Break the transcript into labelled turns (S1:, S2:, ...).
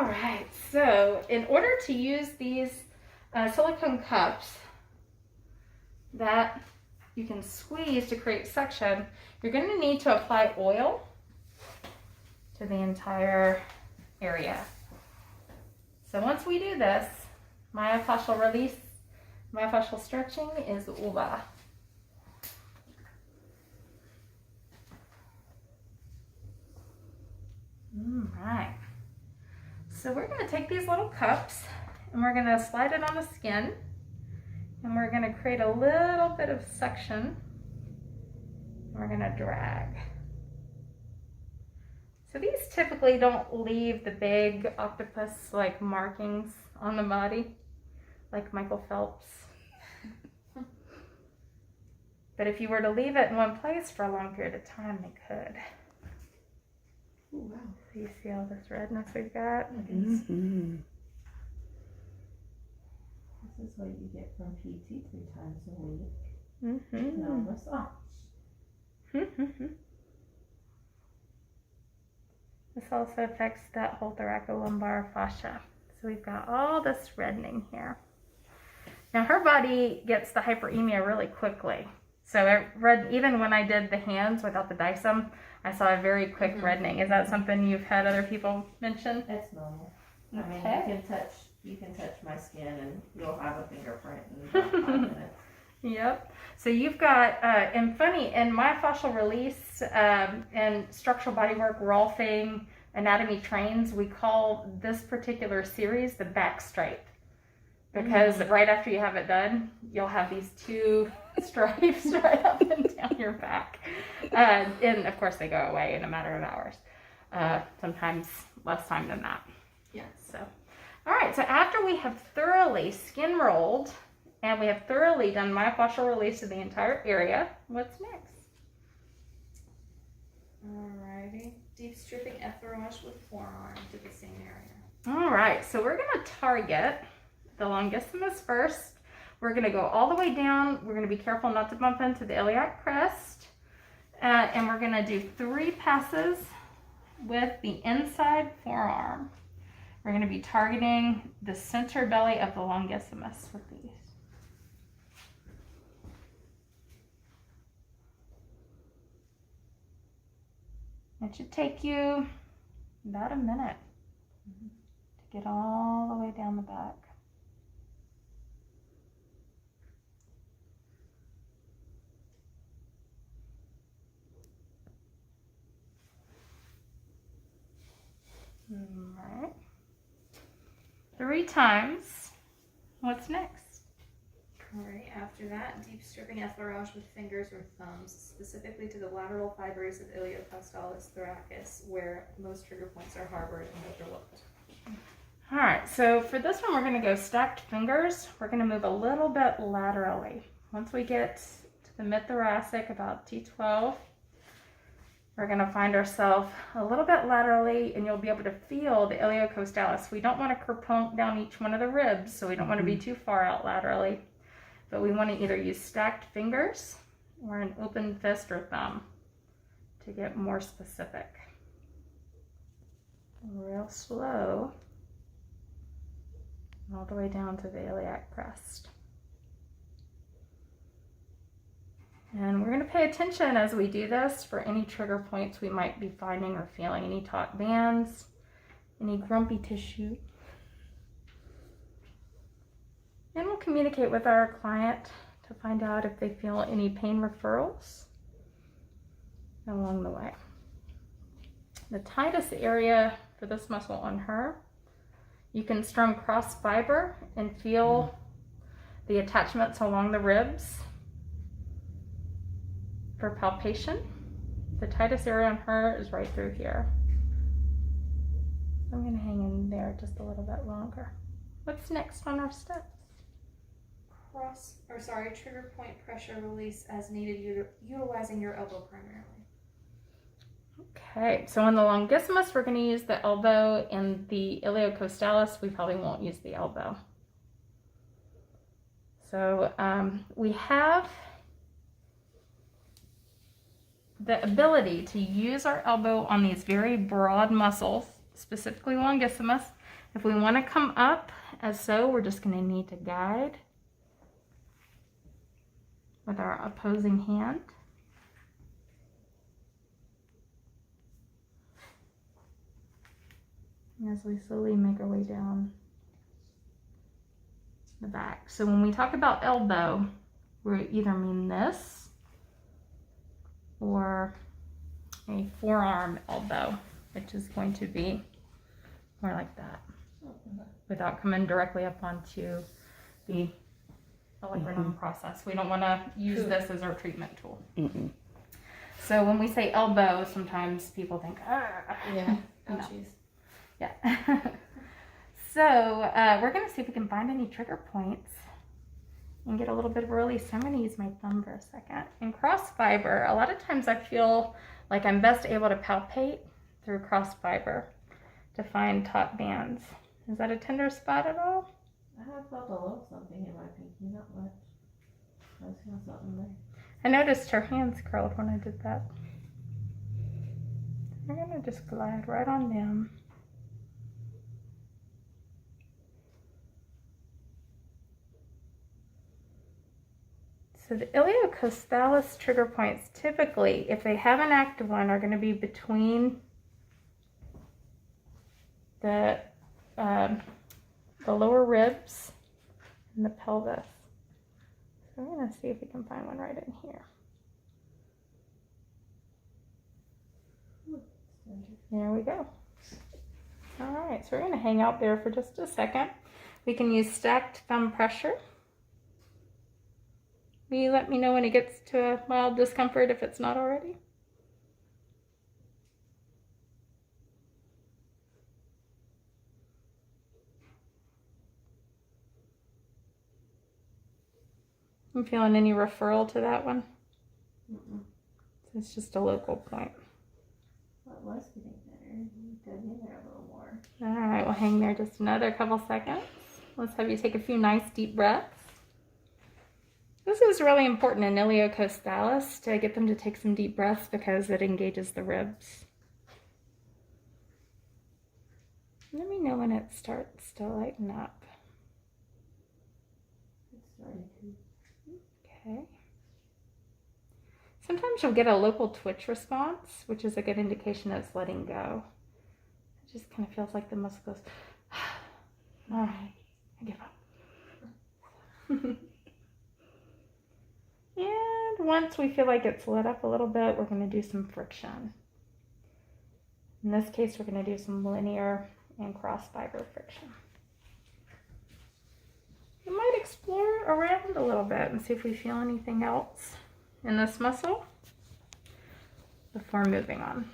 S1: All right, so in order to use these silicone cups that you can squeeze to create suction, you're going to need to apply oil to the entire area. So once we do this, myofascial release, myofascial stretching is over. All right. So we're going to take these little cups and we're going to slide it on the skin, and we're going to create a little bit of suction. We're going to drag. So these typically don't leave the big octopus like markings on the body like Michael Phelps. But if you were to leave it in one place for a long period of time, they could.
S2: Ooh, wow.
S1: So you see all this redness we've got?
S2: Mm-hmm. This is what you get from PT 3 times a week.
S1: Mm-hmm.
S2: No massage.
S1: This also affects that whole thoracolumbar fascia. So we've got all this reddening here. Now her body gets the hyperemia really quickly. So I read, even when I did the hands without the DISM, I saw a very quick reddening. Is that something you've had other people mention?
S2: It's normal.
S1: Okay.
S2: I mean, you can touch my skin and you'll have a fingerprint in about 5 minutes.
S1: Yep. So you've got, and funny, in myofascial release and structural bodywork, Rolfing, anatomy trains, we call this particular series the back stripe. Because right after you have it done, you'll have these 2 stripes right up and down your back. And of course they go away in a matter of hours. Sometimes less time than that.
S2: Yeah.
S1: So, all right, so after we have thoroughly skin rolled and we have thoroughly done myofascial release of the entire area, what's next?
S3: Alrighty. Deep stripping effleurage with forearm to the same area.
S1: All right, so we're going to target the longissimus first. We're going to go all the way down. We're going to be careful not to bump into the iliac crest. And we're going to do 3 passes with the inside forearm. We're going to be targeting the center belly of the longissimus with these. It should take you about a minute to get all the way down the back. All right. 3 times. What's next?
S3: Alright, after that, deep stripping effleurage with fingers or thumbs, specifically to the lateral fibers of Iliocostalis thoracus, where most trigger points are harbored and overlooked.
S1: All right, so for this one, we're going to go stacked fingers. We're going to move a little bit laterally. Once we get to the mid-thoracic, about T12, we're going to find ourselves a little bit laterally, and you'll be able to feel the iliocostalis. We don't want to kerplunk down each one of the ribs, so we don't want to be too far out laterally. But we want to either use stacked fingers or an open fist or thumb to get more specific. Real slow, all the way down to the iliac crest. And we're going to pay attention as we do this for any trigger points we might be finding or feeling, any taut bands, any grumpy tissue. And we'll communicate with our client to find out if they feel any pain referrals along the way. The tightest area for this muscle on her, you can strum cross fiber and feel the attachments along the ribs for palpation. The tightest area on her is right through here. I'm going to hang in there just a little bit longer. What's next on our steps?
S3: Trigger point pressure release as needed, utilizing your elbow primarily.
S1: Okay, so on the longissimus, we're going to use the elbow, and the iliocostalis, we probably won't use the elbow. So we have the ability to use our elbow on these very broad muscles specifically longissimus. If we want to come up as so, we're just going to need to guide with our opposing hand. As we slowly make our way down the back. So when we talk about elbow, we either mean this or a forearm elbow, which is going to be more like that, without coming directly up onto the electron process. We don't want to use this as our treatment tool. So when we say elbow, sometimes people think,
S3: Yeah.
S1: No.
S3: Ouchies.
S1: Yeah. So we're going to see if we can find any trigger points and get a little bit of a release. So I'm going to use my thumb for a second. In cross fiber, a lot of times I feel like I'm best able to palpate through cross fiber to find top bands. Is that a tender spot at all?
S2: I have felt a little something in my pinky, not much. I just feel something there.
S1: I noticed her hands curled when I did that. We're going to just glide right on down. So the iliocostalis trigger points, typically, if they have an active one, are going to be between the lower ribs and the pelvis. So I'm going to see if we can find one right in here. There we go. All right, so we're going to hang out there for just a second. We can use stacked thumb pressure. Will you let me know when it gets to a mild discomfort if it's not already? You feeling any referral to that one?
S2: Mm-mm.
S1: So it's just a local point.
S2: Well, it was getting better. You dug in there a little more.
S1: All right, we'll hang there just another couple seconds. Let's have you take a few nice deep breaths. This is really important in iliocostalis to get them to take some deep breaths because it engages the ribs. Let me know when it starts to lighten up.
S2: It's starting to.
S1: Okay. Sometimes you'll get a local twitch response, which is a good indication that it's letting go. It just kind of feels like the muscle goes, all right, I give up. And once we feel like it's lit up a little bit, we're going to do some friction. In this case, we're going to do some linear and cross fiber friction. We might explore around a little bit and see if we feel anything else in this muscle before moving on.